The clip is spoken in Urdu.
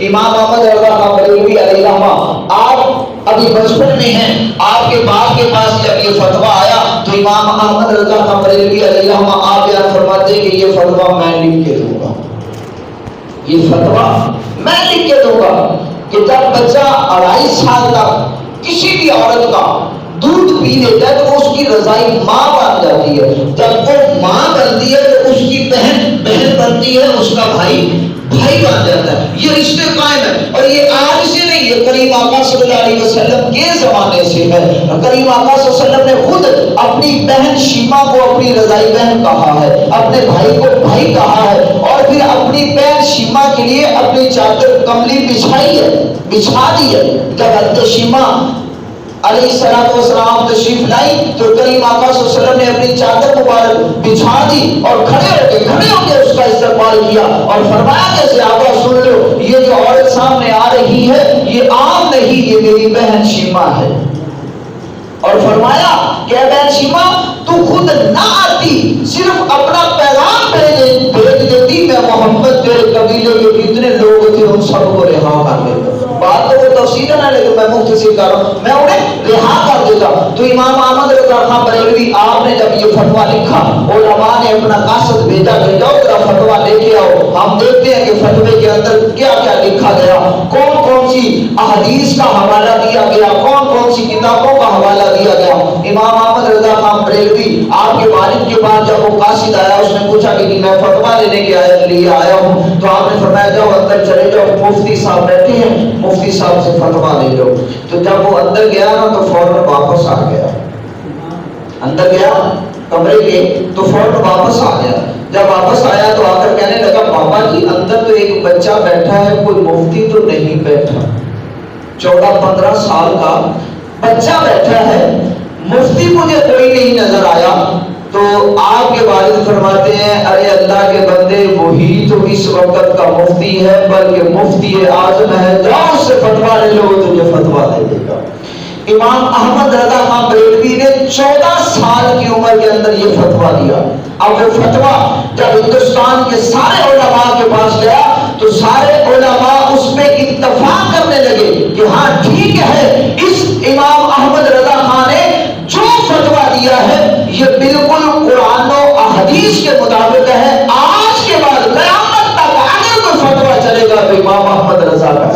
امام احمد رضا خان بریلوی علیہ الرحمہ آپ ابھی بچپن میں ہیں، آپ کے باپ کے پاس جب یہ فتویٰ آیا تو امام احمد رضا خان بریلوی علیہ الرحمہ آپ بیان فرماتے ہیں کہ یہ فتویٰ میں لکھ کے دوں گا، یہ فتویٰ میں لکھ کے دوں گا کہ جب بچہ 2.5 سال تک کسی بھی عورت کا دودھ پی لیتا ہے تو اس کی رضائی ماں بن جاتی ہے، جب وہ ماں بنتی ہے تو اس کی بہن بنتی ہے، اس کا بھائی بن جاتا ہے، یہ رشتے قائم ہے۔ اور یہ آج سے نہیں، یہ کریم آقا صلی اللہ علیہ وسلم کے زمانے سے ہے۔ کریم آقا صلی اللہ علیہ وسلم نے خود اپنی بہن شیما کو اپنی رضائی بہن کہا ہے، اپنے بھائی کو بھائی کہا ہے، اور پھر اپنی بہن شیما کے لیے اپنی چادر کملی بچھا دی ہے۔ جب حضرت شیما علیہ السلام تشریف لائی تو کریم آقا صلی اللہ علیہ وسلم نے اپنی چادر مبارک بچھا دی اور کھڑے ہو کے اس کا استقبال کیا اور فرمایا کہ صحابہ سن لو، یہ جو عورت سامنے آ رہی ہے یہ عام نہیں، یہ میری بہن شیما ہے۔ اور فرمایا کہ اے بہن شیما تو خود نہ آتی، صرف اپنا پیغام بھیج دیتی، میں محمد تیرے قبیلے کے جتنے لوگ تھے ان سب کو رہا کر دیتا۔ بات تو وہ تفصیل ہے لیکن میں مختصر کر رہا ہوں، میں انہیں رہا کر دیتا۔ تو امام احمد رضا خان بریلوی آپ نے جب یہ فتویٰ لکھا، علماء نے اپنا قاصد بھیجا کہ جاؤ ذرا فتویٰ لے کے آؤ، ہم دیکھتے ہیں کہ فتوے کے اندر کیا کیا لکھا گیا، کون کون سی احادیث کا حوالہ دیا گیا، کون کون سی کتابوں کا حوالہ دیا گیا۔ امام احمد رضا خان بریلوی آپ کے والد کے بعد جب وہ قاصد آیا، اس نے پوچھا کہ میں فتویٰ لینے کے لیے آیا ہوں، تو آپ نے فرمایا جاؤ اندر چلے جاؤ، مفتی صاحب بیٹھے ہیں، مفتی صاحب سے فتویٰ لے لو۔ تو جب وہ اندر گیا نا تو فوراً واپس آ گیا، اندر گیا کمرے کے تو فوراً واپس آ گیا۔ جب واپس آیا تو آ کر کہنے لگا بابا جی اندر تو ایک بچہ بیٹھا ہے، کوئی مفتی تو نہیں بیٹھا، 14-15 سال کا بچہ بیٹھا ہے، مفتی مجھے کوئی نہیں نظر آیا۔ تو آپ کے والد فرماتے ہیں ارے اللہ کے بندے وہی تو اس وقت کا مفتی ہے، بلکہ مفتی اعظم ہے، جاؤ اس سے فتویٰ لے لو، تجھے فتویٰ دے دے گا۔ امام احمد رضا خان بریلوی نے 14 سال کی عمر کے اندر یہ فتویٰ دیا۔ اب وہ فتویٰ جب ہندوستان کے سارے علماء کے پاس گیا تو سارے علماء اس پہ اتفاق کرنے لگے کہ ہاں ٹھیک ہے، اس امام احمد رضا خان نے جو فتویٰ دیا ہے یہ بالکل قرآن و احادیث کے مطابق ہے، آج کے بعد قیامت تک اگر کوئی فتویٰ چلے گا تو امام احمد رضا کا